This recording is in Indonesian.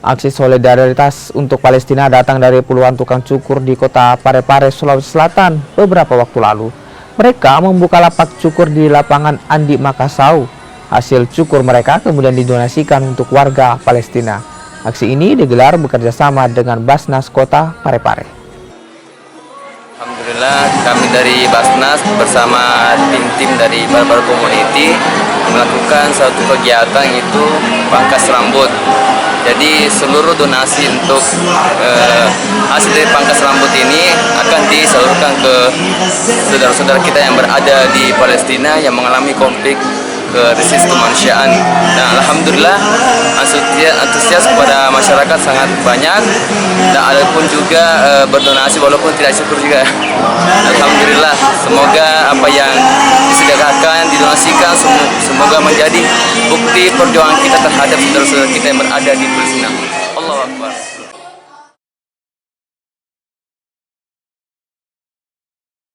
Aksi solidaritas untuk Palestina datang dari puluhan tukang cukur di kota Parepare, Sulawesi Selatan beberapa waktu lalu. Mereka membuka lapak cukur di lapangan Andi Makassau. Hasil cukur mereka kemudian didonasikan untuk warga Palestina. Aksi ini digelar bekerjasama dengan Basnas Kota Parepare. Alhamdulillah kami dari Basnas bersama tim-tim dari Parepare Community melakukan suatu kegiatan itu pangkas rambut. Jadi seluruh donasi untuk hasil dari pangkas rambut ini akan disalurkan ke saudara-saudara kita yang berada di Palestina yang mengalami konflik krisis kemanusiaan. Nah, alhamdulillah antusias kepada masyarakat sangat banyak dan ada pun juga berdonasi walaupun tidak syukur juga. Alhamdulillah, semoga apa yang disediakan, didonasikan semoga menjadi bukti perjuangan kita terhadap saudara-saudara kita yang berada di Palestina. Allahu Akbar.